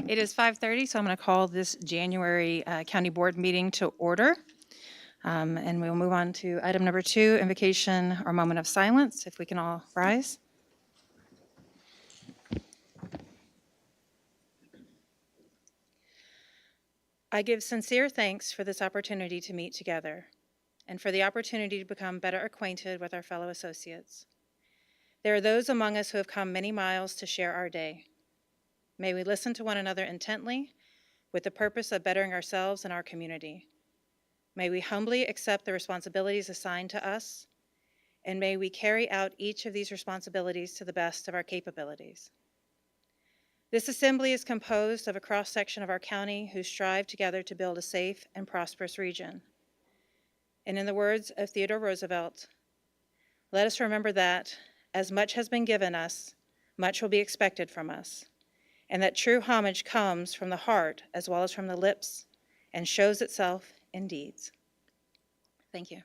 It is 5:30, so I'm going to call this January County Board meeting to order. And we'll move on to item number 2, invocation or moment of silence, if we can all rise. I give sincere thanks for this opportunity to meet together and for the opportunity to become better acquainted with our fellow associates. There are those among us who have come many miles to share our day. May we listen to one another intently with the purpose of bettering ourselves and our community. May we humbly accept the responsibilities assigned to us, and may we carry out each of these responsibilities to the best of our capabilities. This assembly is composed of a cross-section of our county who strive together to build a safe and prosperous region. And in the words of Theodore Roosevelt, let us remember that, as much has been given us, much will be expected from us, and that true homage comes from the heart as well as from the lips and shows itself in deeds. Thank you.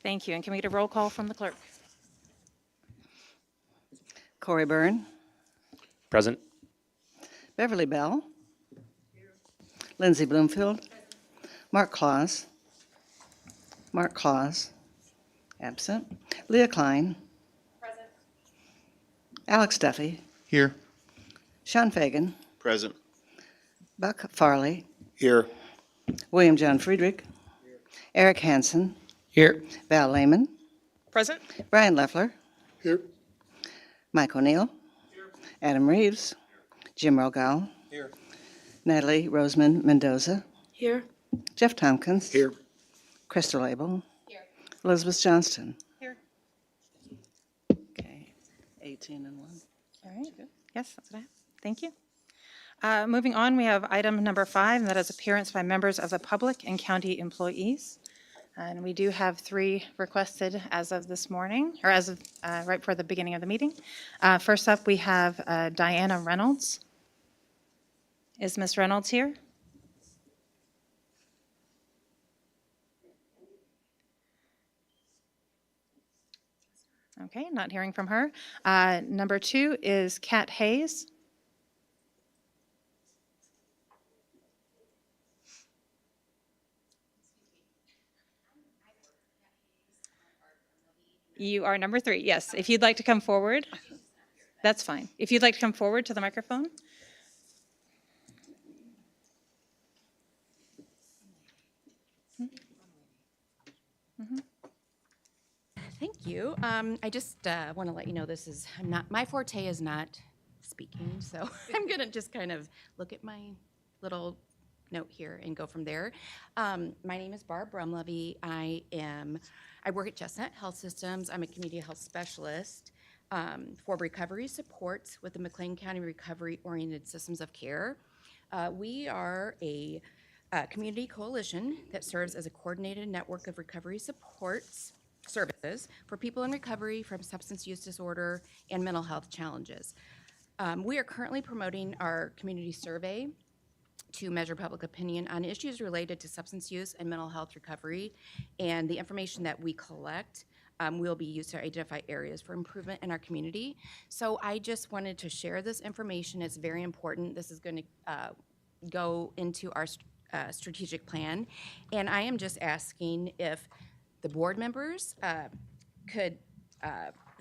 Thank you. And can we get a roll call from the clerk? Corey Byrne, Present. Beverly Bell, Lindsay Bloomfield, Mark Claus, absent, Leah Klein, Present. Alex Duffy, Here. Sean Fagan, Present. Buck Farley, Here. William John Friedrich, Eric Hansen, Here. Val Lehman, Present. Brian Leffler, Here. Mike O'Neill, Adam Reeves, Jim Rogal, Here. Natalie Roseman Mendoza, Here. Jeff Tompkins, Here. Crystal Abel, Here. Elizabeth Johnston. Here. Okay, 18 and 1. All right. Yes, that's what I have. Thank you. Moving on, we have item number 5, and that is appearance by members of the public and county employees. And we do have 3 requested as of this morning, or as of right before the beginning of the meeting. First up, we have Diana Reynolds. Is Ms. Reynolds here? Okay, not hearing from her. Number 2 is Kat Hayes. You are number 3, yes. If you'd like to come forward, that's fine. If you'd like to come forward to the microphone. Thank you. I just want to let you know my forte is not speaking, so I'm going to just kind of look at my little note here and go from there. My name is Barb Brumlevy. I work at Chestnut Health Systems. I'm a community health specialist for recovery supports with the McLean County Recovery Oriented Systems of Care. We are a community coalition that serves as a coordinated network of recovery supports services for people in recovery from substance use disorder and mental health challenges. We are currently promoting our community survey to measure public opinion on issues related to substance use and mental health recovery, and the information that we collect will be used to identify areas for improvement in our community. So I just wanted to share this information. It's very important. This is going to go into our strategic plan, and I am just asking if the board members could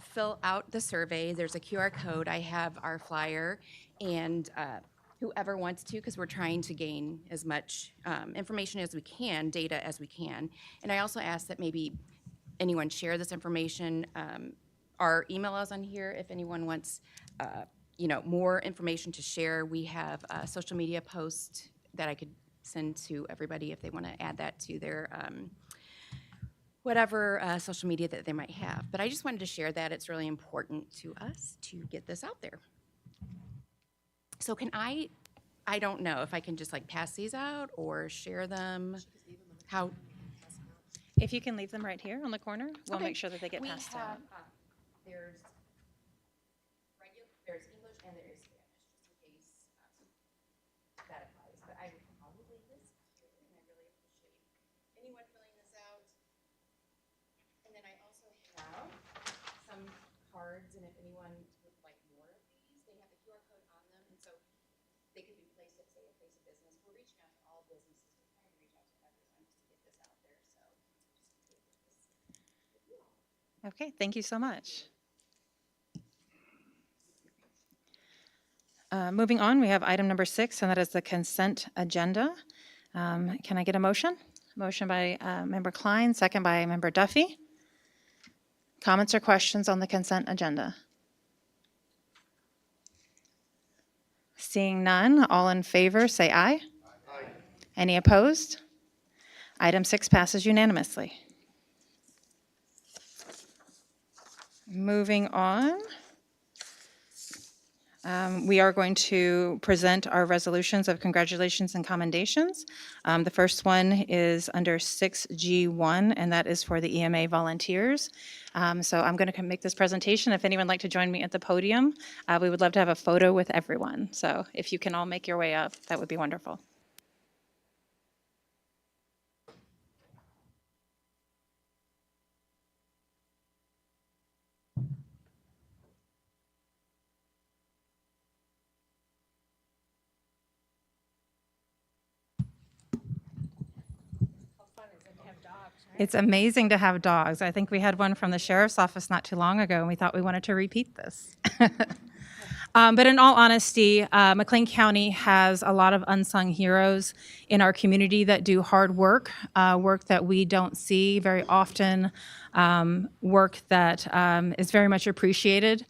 fill out the survey. There's a QR code. I have our flyer, and whoever wants to, because we're trying to gain as much information as we can, data as we can. And I also ask that maybe anyone share this information. Our email is on here if anyone wants more information to share. We have a social media post that I could send to everybody if they want to add that to their whatever social media that they might have. But I just wanted to share that. It's really important to us to get this out there. So can I don't know if I can just like pass these out or share them. How? If you can leave them right here on the corner, we'll Okay. make sure that they get We passed have, out. there's there's English and there is Spanish, just in case that applies. But I would probably this here, and I really appreciate anyone filling this out. And then I also have some cards, and if anyone would like more of these, they have the QR code on them, and so they could be placed at, say, a place of business. We're reaching out to all businesses. We're trying to reach out to everyone just to get this out there. So just in case this with you all. Okay, thank you so much. Moving on, we have item number 6, and that is the consent agenda. Can I get a motion? Motion by Member Klein, second by Member Duffy. Comments or questions on the consent agenda? Seeing none, all in favor, say aye. Aye. Any opposed? Item 6 passes unanimously. Moving on. We are going to present our resolutions of congratulations and commendations. The first one is under 6G1, and that is for the EMA volunteers. So I'm going to make this presentation. If anyone would like to join me at the podium, we would love to have a photo with everyone. So if you can all make your way up, that would be wonderful. It's amazing to have dogs. I think we had one from the sheriff's office not too long ago, and we thought we wanted to repeat this. But in all honesty, McLean County has a lot of unsung heroes in our community that do hard work, work that we don't see very often, work that is very much appreciated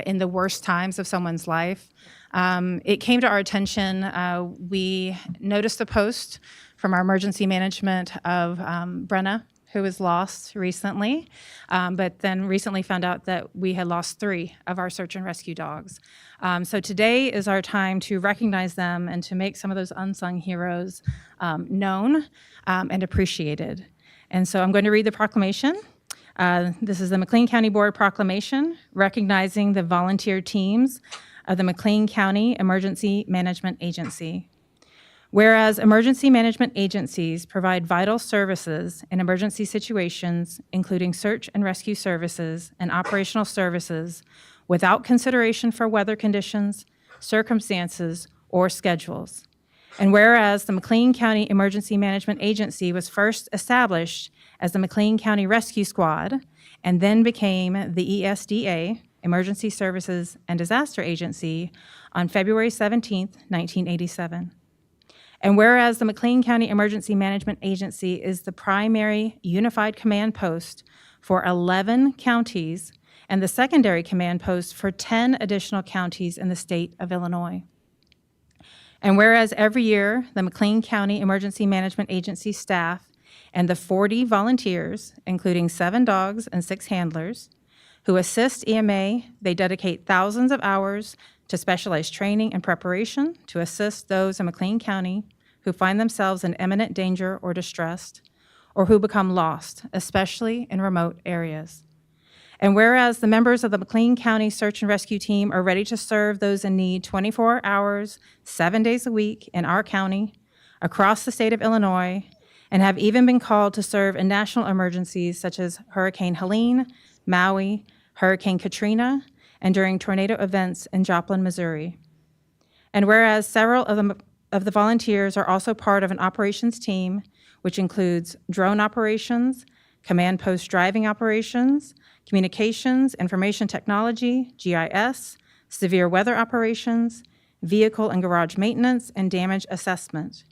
in the worst times of someone's life. It came to our attention, we noticed a post from our emergency management of Brenna, who was lost recently, but then recently found out that we had lost 3 of our search and rescue dogs. So today is our time to recognize them and to make some of those unsung heroes known and appreciated. And so I'm going to read the proclamation. This is the McLean County Board proclamation recognizing the volunteer teams of the McLean County Emergency Management Agency. Whereas emergency management agencies provide vital services in emergency situations, including search and rescue services and operational services, without consideration for weather conditions, circumstances, or schedules. And whereas the McLean County Emergency Management Agency was first established as the McLean County Rescue Squad and then became the ESDA, Emergency Services and Disaster Agency, on February 17, 1987. And whereas the McLean County Emergency Management Agency is the primary unified command post for 11 counties and the secondary command post for 10 additional counties in the state of Illinois. And whereas every year the McLean County Emergency Management Agency staff and the 40 volunteers, including 7 dogs and 6 handlers, who assist EMA, they dedicate thousands of hours to specialized training and preparation to assist those in McLean County who find themselves in imminent danger or distressed, or who become lost, especially in remote areas. And whereas the members of the McLean County Search and Rescue Team are ready to serve those in need 24 hours, 7 days a week in our county, across the state of Illinois, and have even been called to serve in national emergencies such as Hurricane Helene, Maui, Hurricane Katrina, and during tornado events in Joplin, Missouri. And whereas several of the volunteers are also part of an operations team, which includes drone operations, command post driving operations, communications, information technology, GIS, severe weather operations, vehicle and garage maintenance, and damage assessment.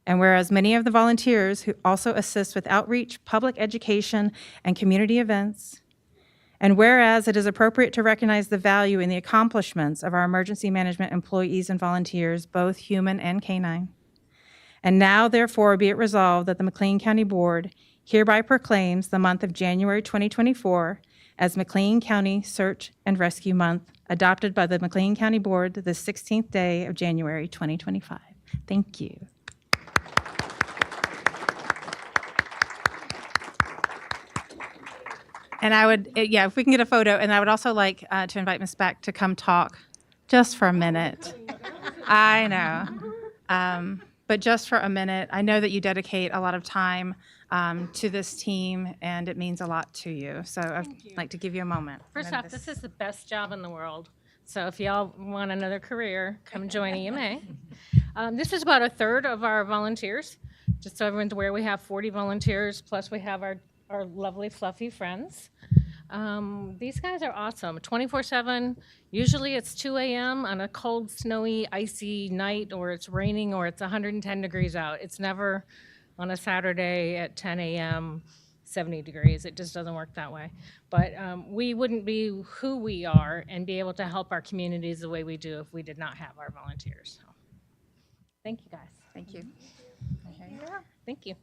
And whereas many of the volunteers who also assist with outreach, public education, and community events, and whereas it is appropriate to recognize the value in the accomplishments of our emergency management employees and volunteers, both human and canine. And now, therefore, be it resolved that the McLean County Board hereby proclaims the month of January 2024 as McLean County Search and Rescue Month, adopted by the McLean County Board the 16th day of January 2025. Thank you. And I would, yeah, if we can get a photo, and I would also like to invite Ms. Beck to come talk just for a minute. I know. But just for a minute, I know that you dedicate a lot of time to this team, and it means a lot to you. So I'd like to give you a moment. First off, this is the best job in the world. So if y'all want another career, come join EMA. This is about a third of our volunteers. Just so everyone's aware, we have 40 volunteers, plus we have our lovely fluffy friends. These guys are awesome, 24/7. Usually it's 2 a.m. on a cold, snowy, icy night, or it's raining, or it's 110 degrees out. It's never on a Saturday at 10 a.m., 70 degrees. It just doesn't work that way. But we wouldn't be who we are and be able to help our communities the way we do if we did not have our volunteers. So, thank you, guys. Thank you. Thank you.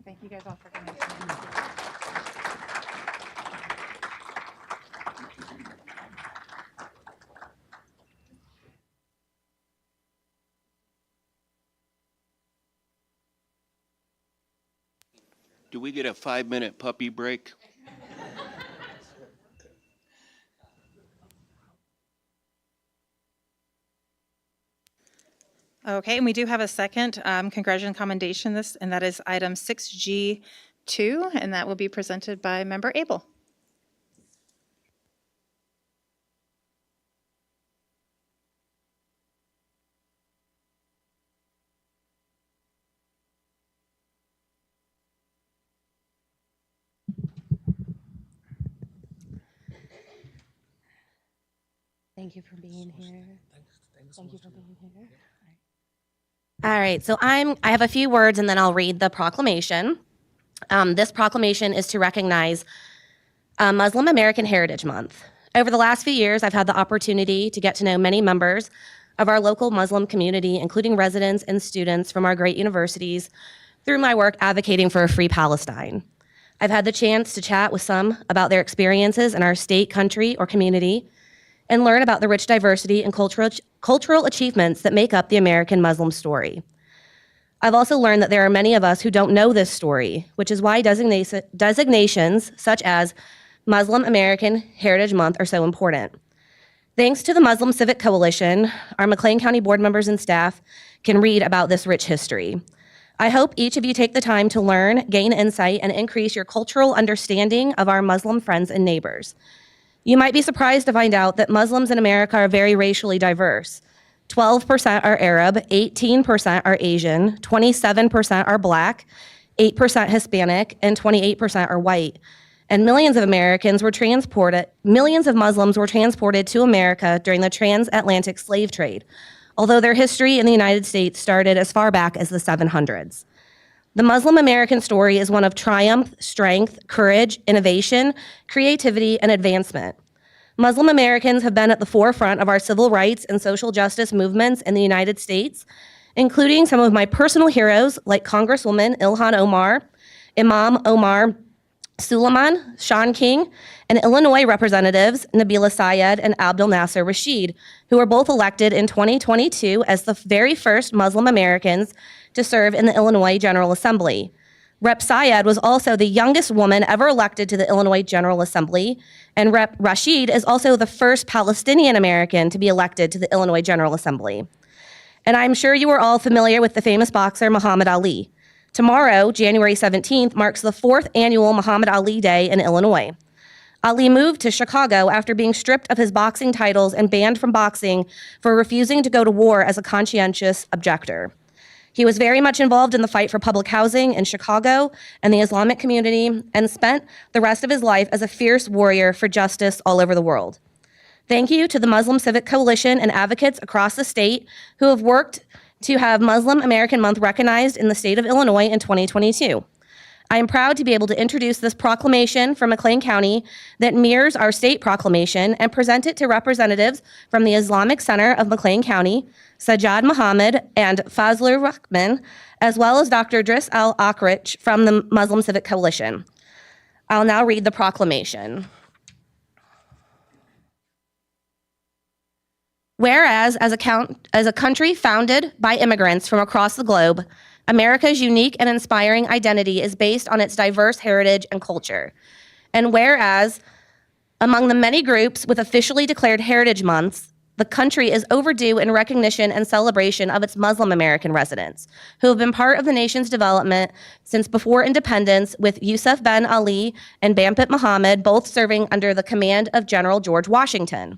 Thank you guys all for coming. Do we get a 5-minute puppy break? Okay, and we do have a second congressional commendation, and that is item 6G2, and that will be presented by Member Abel. Thank you for being here. Thank you for being here. All right, so I have a few words and then I'll read the proclamation. This proclamation is to recognize Muslim American Heritage Month. Over the last few years, I've had the opportunity to get to know many members of our local Muslim community, including residents and students from our great universities, through my work advocating for a free Palestine. I've had the chance to chat with some about their experiences in our state, country, or community, and learn about the rich diversity and cultural achievements that make up the American Muslim story. I've also learned that there are many of us who don't know this story, which is why designations such as Muslim American Heritage Month are so important. Thanks to the Muslim Civic Coalition, our McLean County board members and staff can read about this rich history. I hope each of you take the time to learn, gain insight, and increase your cultural understanding of our Muslim friends and neighbors. You might be surprised to find out that Muslims in America are very racially diverse. 12% are Arab, 18% are Asian, 27% are Black, 8% Hispanic, and 28% are white. And millions of Muslims were transported to America during the transatlantic slave trade, although their history in the United States started as far back as the 700s. The Muslim American story is one of triumph, strength, courage, innovation, creativity, and advancement. Muslim Americans have been at the forefront of our civil rights and social justice movements in the United States, including some of my personal heroes like Congresswoman Ilhan Omar, Imam Omar Suleiman, Sean King, and Illinois Representatives Nabila Syed and Abdel Nasser Rashid, who were both elected in 2022 as the very first Muslim Americans to serve in the Illinois General Assembly. Rep. Syed was also the youngest woman ever elected to the Illinois General Assembly, and Rep. Rashid is also the first Palestinian American to be elected to the Illinois General Assembly. And I'm sure you are all familiar with the famous boxer Muhammad Ali. Tomorrow, January 17th, marks the 4th annual Muhammad Ali Day in Illinois. Ali moved to Chicago after being stripped of his boxing titles and banned from boxing for refusing to go to war as a conscientious objector. He was very much involved in the fight for public housing in Chicago and the Islamic community, and spent the rest of his life as a fierce warrior for justice all over the world. Thank you to the Muslim Civic Coalition and advocates across the state who have worked to have Muslim American Month recognized in the state of Illinois in 2022. I am proud to be able to introduce this proclamation from McLean County that mirrors our state proclamation and present it to representatives from the Islamic Center of McLean County, Sajjad Muhammad and Fazlur Rahman, as well as Dr. Driss Al-Akrich from the Muslim Civic Coalition. I'll now read the proclamation. Whereas, as a country founded by immigrants from across the globe, America's unique and inspiring identity is based on its diverse heritage and culture. And whereas among the many groups with officially declared Heritage Months, the country is overdue in recognition and celebration of its Muslim American residents, who have been part of the nation's development since before independence, with Yusuf Ben Ali and Bampit Muhammad both serving under the command of General George Washington.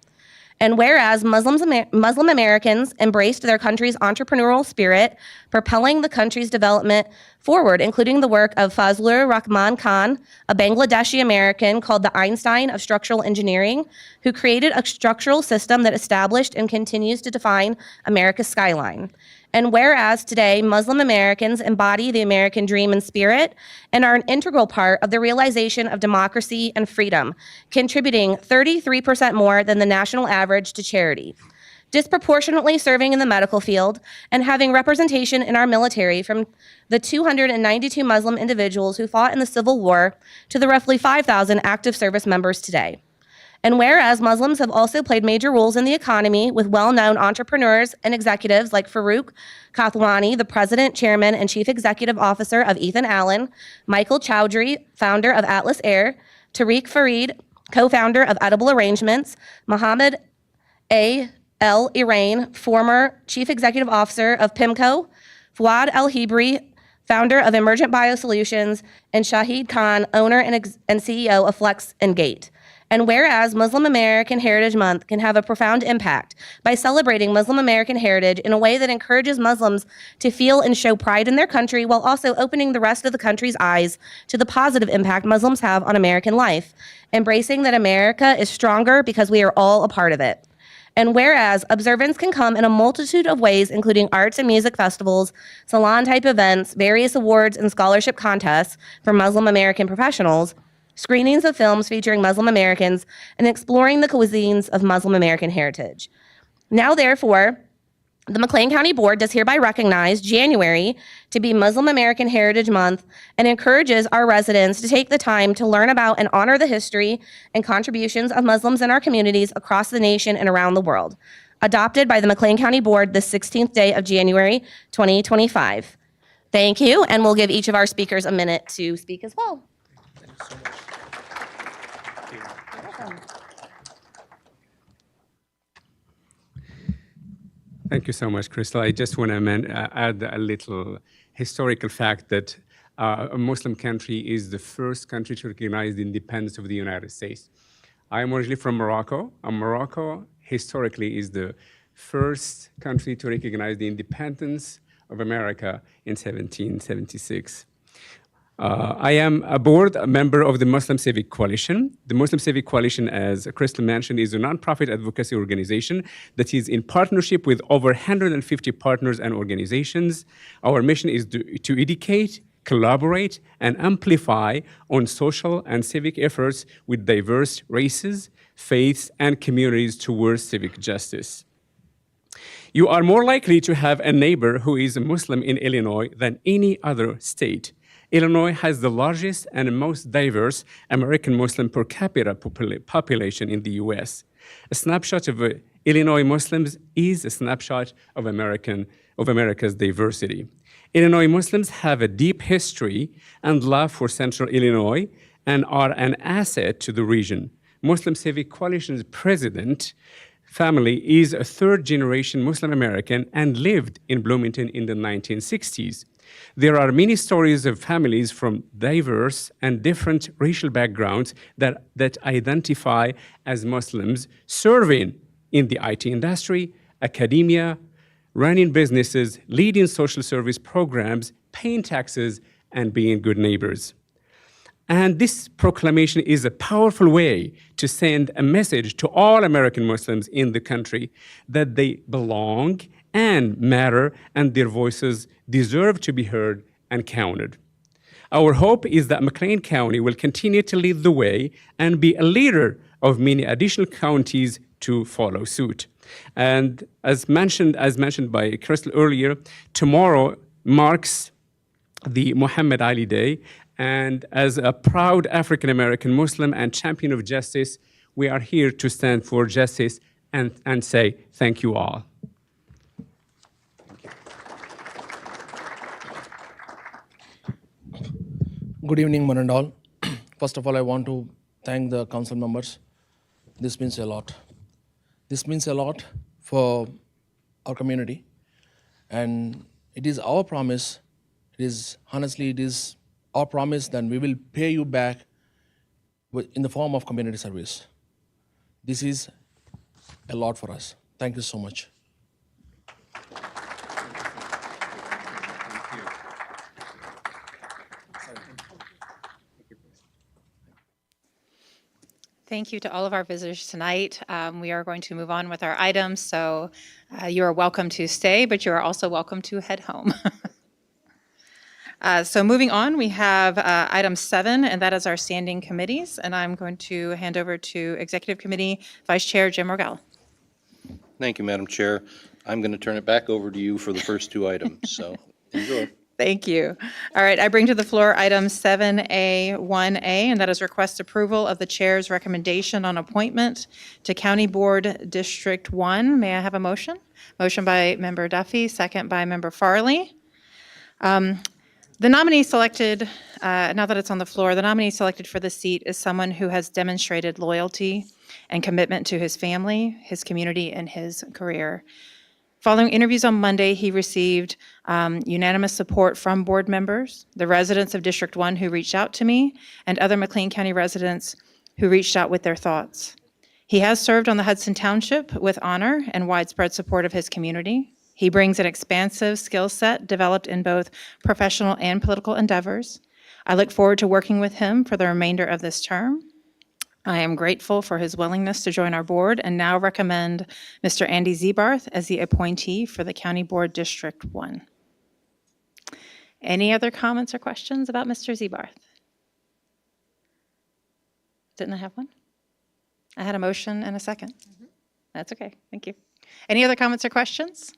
And whereas Muslim Americans embraced their country's entrepreneurial spirit, propelling the country's development forward, including the work of Fazlur Rahman Khan, a Bangladeshi American called the Einstein of structural engineering, who created a structural system that established and continues to define America's skyline. And whereas today Muslim Americans embody the American dream and spirit and are an integral part of the realization of democracy and freedom, contributing 33% more than the national average to charity, disproportionately serving in the medical field, and having representation in our military, from the 292 Muslim individuals who fought in the Civil War to the roughly 5,000 active service members today. And whereas Muslims have also played major roles in the economy with well-known entrepreneurs and executives like Farouk Kathwani, the president, chairman, and chief executive officer of Ethan Allen, Michael Chowdhury, founder of Atlas Air, Tariq Farid, co-founder of Edible Arrangements, Mohammed A. El Irain, former chief executive officer of PIMCO, Fuad El Hibri, founder of Emergent Biosolutions, and Shahid Khan, owner and CEO of Flex and Gate. And whereas Muslim American Heritage Month can have a profound impact by celebrating Muslim American heritage in a way that encourages Muslims to feel and show pride in their country while also opening the rest of the country's eyes to the positive impact Muslims have on American life, embracing that America is stronger because we are all a part of it. And whereas observance can come in a multitude of ways, including arts and music festivals, salon-type events, various awards and scholarship contests for Muslim American professionals, screenings of films featuring Muslim Americans, and exploring the cuisines of Muslim American heritage. Now, therefore, the McLean County Board does hereby recognize January to be Muslim American Heritage Month and encourages our residents to take the time to learn about and honor the history and contributions of Muslims in our communities across the nation and around the world. Adopted by the McLean County Board the 16th day of January, 2025. Thank you, and we'll give each of our speakers a minute to speak as well. Thank you so much, Crystal. I just want to add a little historical fact that a Muslim country is the first country to recognize the independence of the United States. I am originally from Morocco, and Morocco historically is the first country to recognize the independence of America in 1776. I am a board member of the Muslim Civic Coalition. The Muslim Civic Coalition, as Crystal mentioned, is a nonprofit advocacy organization that is in partnership with over 150 partners and organizations. Our mission is to educate, collaborate, and amplify on social and civic efforts with diverse races, faiths, and communities towards civic justice. You are more likely to have a neighbor who is a Muslim in Illinois than any other state. Illinois has the largest and most diverse American Muslim per capita population in the US. A snapshot of Illinois Muslims is a snapshot of America's diversity. Illinois Muslims have a deep history and love for Central Illinois and are an asset to the region. Muslim Civic Coalition's president family is a third-generation Muslim American and lived in Bloomington in the 1960s. There are many stories of families from diverse and different racial backgrounds that identify as Muslims, serving in the IT industry, academia, running businesses, leading social service programs, paying taxes, and being good neighbors. And this proclamation is a powerful way to send a message to all American Muslims in the country that they belong and matter, and their voices deserve to be heard and counted. Our hope is that McLean County will continue to lead the way and be a leader of many additional counties to follow suit. And as mentioned by Crystal earlier, tomorrow marks the Muhammad Ali Day. And as a proud African-American Muslim and champion of justice, we are here to stand for justice and say thank you all. Good evening, one and all. First of all, I want to thank the council members. This means a lot. This means a lot for our community, and it is our promise. It is our promise that we will pay you back in the form of community service. This is a lot for us. Thank you so much. Thank you to all of our visitors tonight. We are going to move on with our items, so you are welcome to stay, but you are also welcome to head home. So moving on, we have item 7, and that is our standing committees, and I'm going to hand over to Executive Committee Vice Chair Jim Rogel. Thank you, Madam Chair. I'm going to turn it back over to you for the first 2 items, so enjoy. Thank you. All right, I bring to the floor item 7A, 1A, and that is request approval of the chair's recommendation on appointment to County Board District 1. May I have a motion? Motion by Member Duffy, second by Member Farley. The nominee selected, now that it's on the floor, the nominee selected for the seat is someone who has demonstrated loyalty and commitment to his family, his community, and his career. Following interviews on Monday, he received unanimous support from board members, the residents of District 1 who reached out to me, and other McLean County residents who reached out with their thoughts. He has served on the Hudson Township with honor and widespread support of his community. He brings an expansive skill set developed in both professional and political endeavors. I look forward to working with him for the remainder of this term. I am grateful for his willingness to join our board and now recommend Mr. Andy Zebarth as the appointee for the County Board District 1. Any other comments or questions about Mr. Zebarth? Didn't I have one? I had a motion and a second. That's okay, thank you. Any other comments or questions?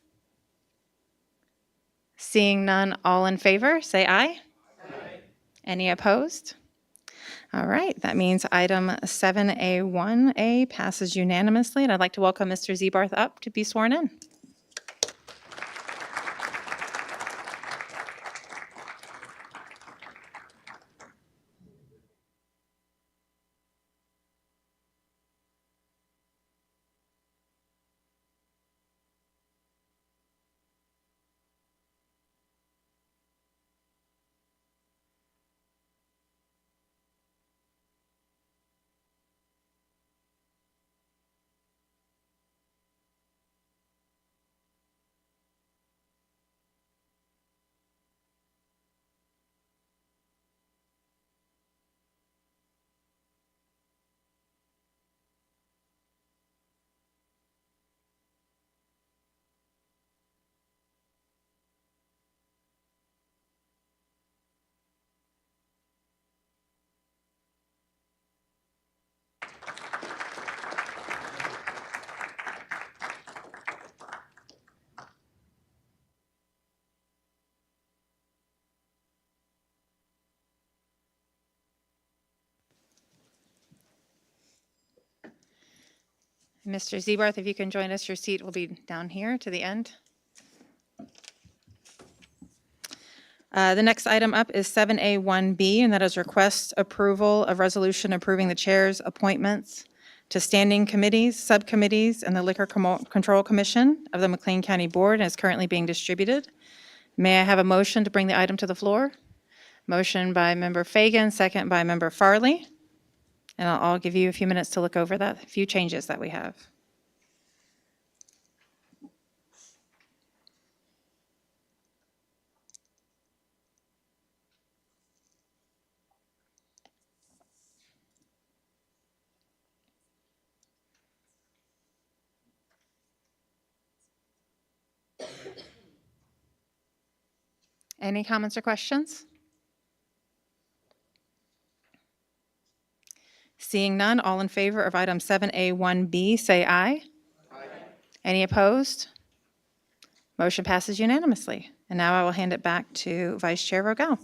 Seeing none, all in favor, say aye. Aye. Any opposed? All right, that means item 7A1A passes unanimously, and I'd like to welcome Mr. Zebarth up to be sworn in. Mr. Zebarth, if you can join us, your seat will be down here to the end. The next item up is 7A1B, and that is request approval of resolution approving the chair's appointments to standing committees, subcommittees, and the Liquor Control Commission of the McLean County Board, and is currently being distributed. May I have a motion to bring the item to the floor? Motion by Member Fagan, second by Member Farley. And I'll give you a few minutes to look over that, few changes that we have. Any comments or questions? Seeing none, all in favor of item 7A1B, say aye. Aye. Any opposed? Motion passes unanimously. And now I will hand it back to Vice Chair Rogel.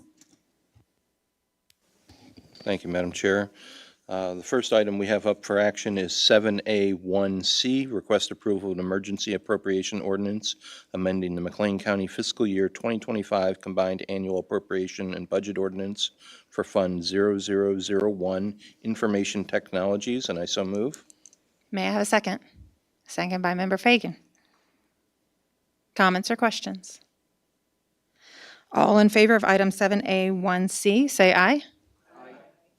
Thank you, Madam Chair. The first item we have up for action is 7A1C, request approval of an emergency appropriation ordinance amending the McLean County fiscal year 2025 combined annual appropriation and budget ordinance for Fund 0001, Information Technologies, and I so move. May I have a second? Second by Member Fagan. Comments or questions? All in favor of item 7A1C, say aye.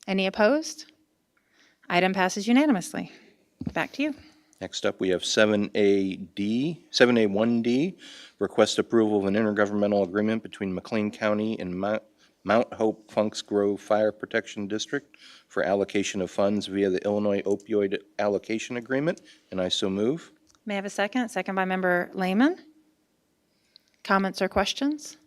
Any opposed? Item passes unanimously. Back to you. Next up, we have 7A1D, request approval of an intergovernmental agreement between McLean County and Mount Hope Funks Grove Fire Protection District for allocation of funds via the Illinois Opioid Allocation Agreement, and I so move. May I have a second? Second by Member Lehman. Comments or questions?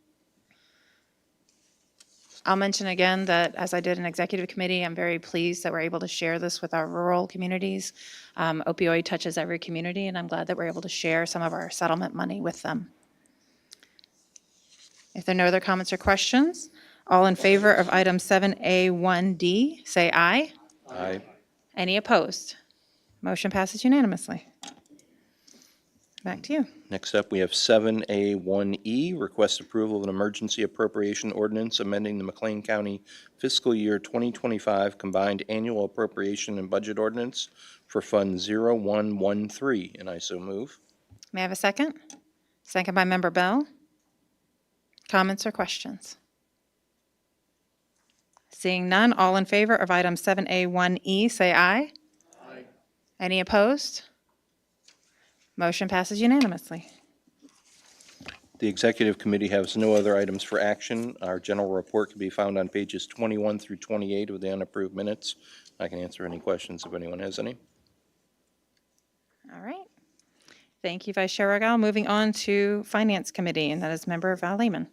I'll mention again that, as I did in executive committee, I'm very pleased that we're able to share this with our rural communities. Opioid touches every community, and I'm glad that we're able to share some of our settlement money with them. If there are no other comments or questions, all in favor of item 7A1D, say aye. Aye. Any opposed? Motion passes unanimously. Back to you. Next up, we have 7A1E, request approval of an emergency appropriation ordinance amending the McLean County fiscal year 2025 combined annual appropriation and budget ordinance for Fund 0113, and I so move. May I have a second? Second by Member Bell. Comments or questions? Seeing none, all in favor of item 7A1E, say aye. Aye. Any opposed? Motion passes unanimously. The Executive Committee has no other items for action. Our general report can be found on pages 21 through 28 of the unapproved minutes. I can answer any questions if anyone has any. All right. Thank you, Vice Chair Argyle. Moving on to Finance Committee, and that is Member Val Lehman.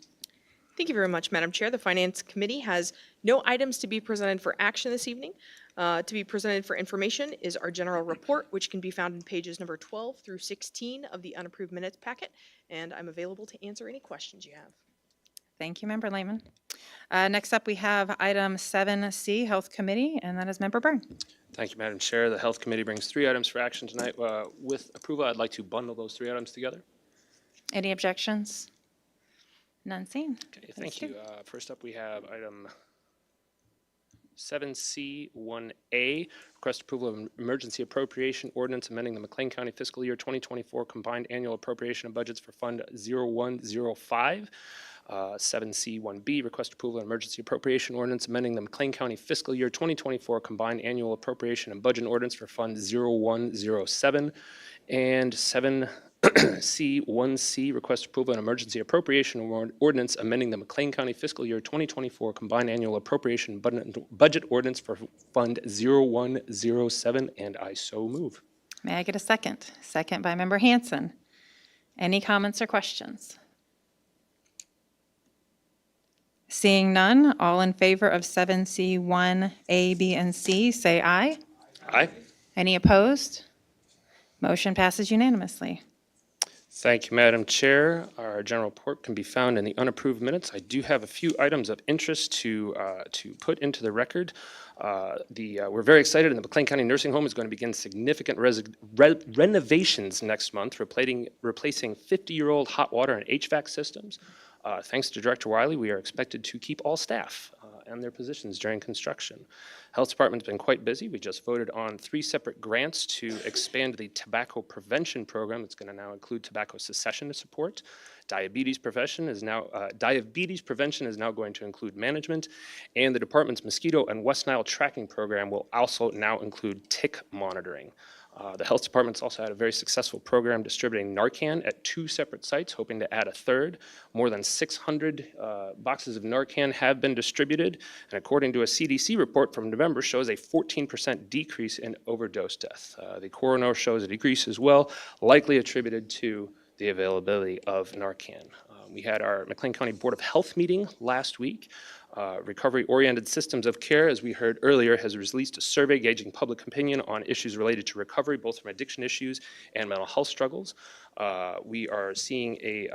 Thank you very much, Madam Chair. The Finance Committee has no items to be presented for action this evening. To be presented for information is our general report, which can be found in pages number 12 through 16 of the unapproved minutes packet, and I'm available to answer any questions you have. Thank you, Member Lehman. Next up, we have item 7C, Health Committee, and that is Member Byrne. Thank you, Madam Chair. The Health Committee brings 3 items for action tonight. With approval, I'd like to bundle those 3 items together. Any objections? None seen. Okay, thank you. First up, we have item 7C1A, request approval of an emergency appropriation ordinance amending the McLean County fiscal year 2024 combined annual appropriation and budgets for Fund 0105. 7C1B, request approval of an emergency appropriation ordinance amending the McLean County fiscal year 2024 combined annual appropriation and budget ordinance for Fund 0107. And 7C1C, request approval of an emergency appropriation ordinance amending the McLean County fiscal year 2024 combined annual appropriation budget ordinance for Fund 0107, and I so move. May I get a second? Second by Member Hanson. Any comments or questions? Seeing none, all in favor of 7C1, A, B, and C, say aye. Aye. Any opposed? Motion passes unanimously. Thank you, Madam Chair. Our general report can be found in the unapproved minutes. I do have a few items of interest to put into the record. We're very excited, and the McLean County Nursing Home is going to begin significant renovations next month, replacing 50-year-old hot water and HVAC systems. Thanks to Director Wiley, we are expected to keep all staff and their positions during construction. Health Department's been quite busy. We just voted on 3 separate grants to expand the tobacco prevention program. It's going to now include tobacco cessation support. Diabetes prevention is now going to include management, and the department's mosquito and West Nile tracking program will also now include tick monitoring. The Health Department's also had a very successful program distributing Narcan at 2 separate sites, hoping to add a third. More than 600 boxes of Narcan have been distributed, and according to a CDC report from November, shows a 14% decrease in overdose death. The coroner shows a decrease as well, likely attributed to the availability of Narcan. We had our McLean County Board of Health meeting last week. Recovery-Oriented Systems of Care, as we heard earlier, has released a survey gauging public opinion on issues related to recovery, both from addiction issues and mental health struggles. We are seeing a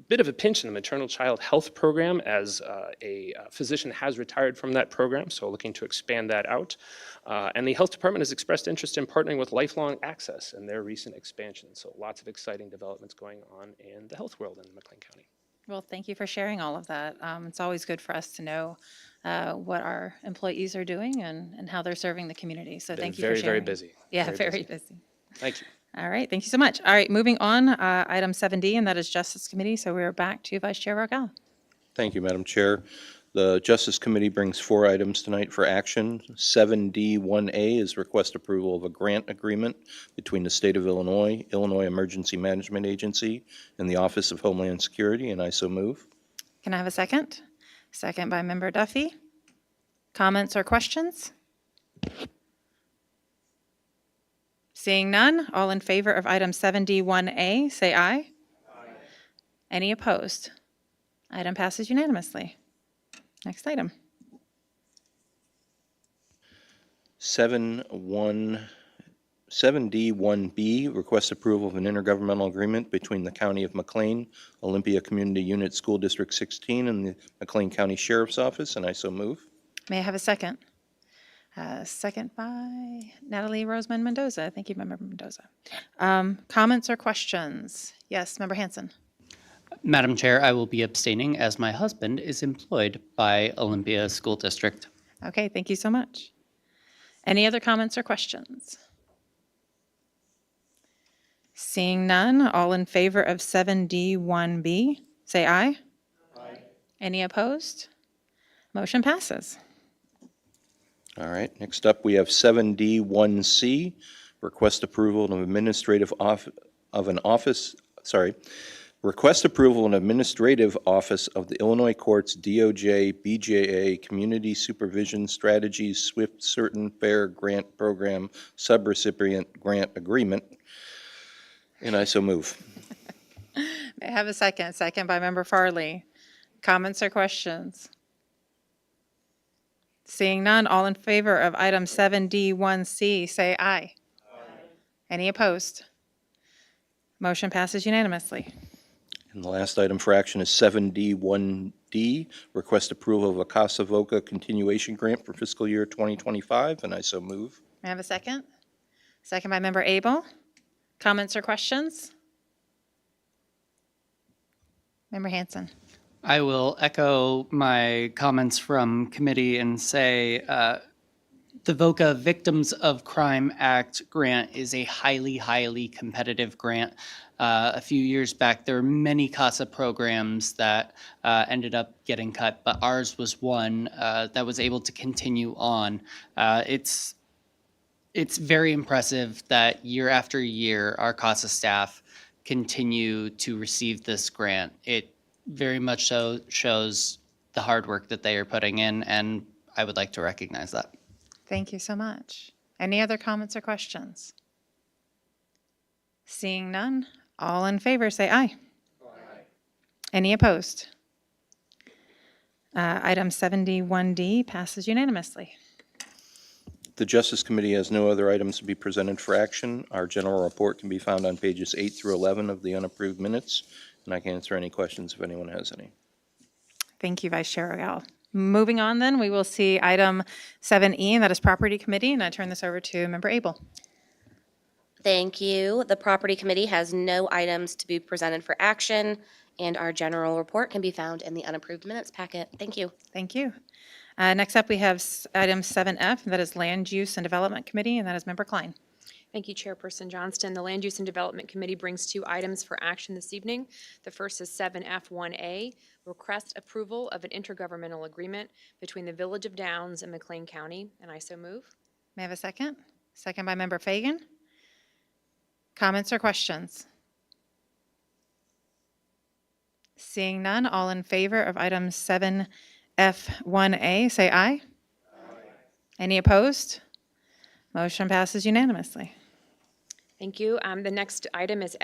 bit of a pinch in the maternal child health program as a physician has retired from that program, so looking to expand that out. And the health department has expressed interest in partnering with Lifelong Access in their recent expansion. So lots of exciting developments going on in the health world in McLean County. Well, thank you for sharing all of that. It's always good for us to know what our employees are doing and how they're serving the community. So Been thank you very, for sharing. very busy. Yeah, very busy. Thank you. All right, thank you so much. All right, moving on, item 7D, and that is Justice Committee. So we're back to Vice Chair Rogel. Thank you, Madam Chair. The Justice Committee brings 4 items tonight for action. 7D1A is request approval of a grant agreement between the State of Illinois, Illinois Emergency Management Agency, and the Office of Homeland Security, and I so move. Can I have a second? Second by Member Duffy. Comments or questions? Seeing none, all in favor of item 7D1A, say aye. Aye. Any opposed? Item passes unanimously. Next item. 7D1B, request approval of an intergovernmental agreement between the County of McLean, Olympia Community Unit School District 16, and the McLean County Sheriff's Office, and I so move. May I have a second? Second by Natalie Roseman Mendoza. Thank you, Member Mendoza. Comments or questions? Yes, Member Hanson. Madam Chair, I will be abstaining as my husband is employed by Olympia School District. Okay, thank you so much. Any other comments or questions? Seeing none, all in favor of 7D1B, say aye. Aye. Any opposed? Motion passes. All right, next up, we have 7D1C, request approval of request approval and administrative office of the Illinois Courts DOJ BJA Community Supervision Strategies Swift Certain Fair Grant Program Subrecipient Grant Agreement, and I so move. May I have a second? Second by Member Farley. Comments or questions? Seeing none, all in favor of item 7D1C, say aye. Aye. Any opposed? Motion passes unanimously. And the last item for action is 7D1D, request approval of a Casa Voca continuation grant for fiscal year 2025, and I so move. May I have a second? Second by Member Abel. Comments or questions? Member Hanson. I will echo my comments from committee and say the VOCA Victims of Crime Act grant is a highly, highly competitive grant. A few years back, there were many CASA programs that ended up getting cut, but ours was one that was able to continue on. It's very impressive that year after year, our CASA staff continue to receive this grant. It very much so shows the hard work that they are putting in, and I would like to recognize that. Thank you so much. Any other comments or questions? Seeing none, all in favor say aye. Aye. Any opposed? Item 71D passes unanimously. The Justice Committee has no other items to be presented for action. Our general report can be found on pages 8 through 11 of the unapproved minutes, and I can answer any questions if anyone has any. Thank you, Vice Chair Rogel. Moving on then, we will see item 7E, and that is Property Committee, and I turn this over to Member Abel. Thank you. The Property Committee has no items to be presented for action, and our general report can be found in the unapproved minutes packet. Thank you. Thank you. Next up, we have item 7F, and that is Land Use and Development Committee, and that is Member Klein. Thank you, Chairperson Johnston. The Land Use and Development Committee brings 2 items for action this evening. The first is 7F1A, request approval of an intergovernmental agreement between the Village of Downs and McLean County, and I so move. May I have a second? Second by Member Fagan. Comments or questions? Seeing none, all in favor of item 7F1A, say aye. Aye. Any opposed? Motion passes unanimously. Thank you. The next item is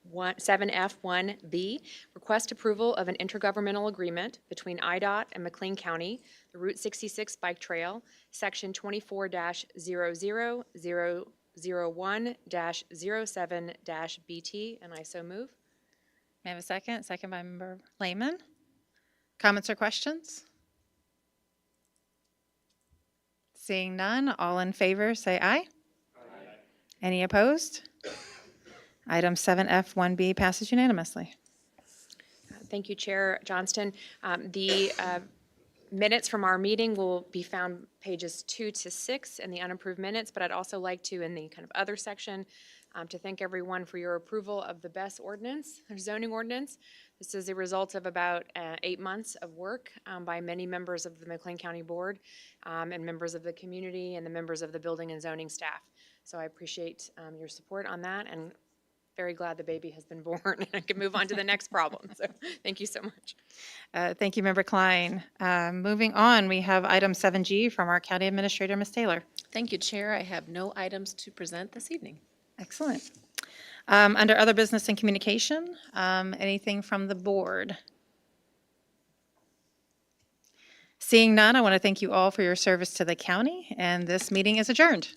7F1B, request approval of an intergovernmental agreement between IDOT and McLean County, the Route 66 Bike Trail, Section 24-00001-07-BT, and I so move. May I have a second? Second by Member Lehman. Comments or questions? Seeing none, all in favor, say aye. Any opposed? Item 7F1B passes unanimously. Thank you, Chair Johnston. The minutes from our meeting will be found pages 2 to 6 in the unapproved minutes, but I'd also like to, in the kind of other section, to thank everyone for your approval of the BESS ordinance, or zoning ordinance. This is a result of about 8 months of work by many members of the McLean County Board and members of the community and the members of the building and zoning staff. So I appreciate your support on that, and very glad the baby has been born and I can move on to the next problem. So thank you so much. Thank you, Member Klein. Moving on, we have item 7G from our County Administrator, Ms. Taylor. Thank you, Chair. I have no items to present this evening. Excellent. Under other business and communication, anything from the board? Seeing none, I want to thank you all for your service to the county, and this meeting is adjourned.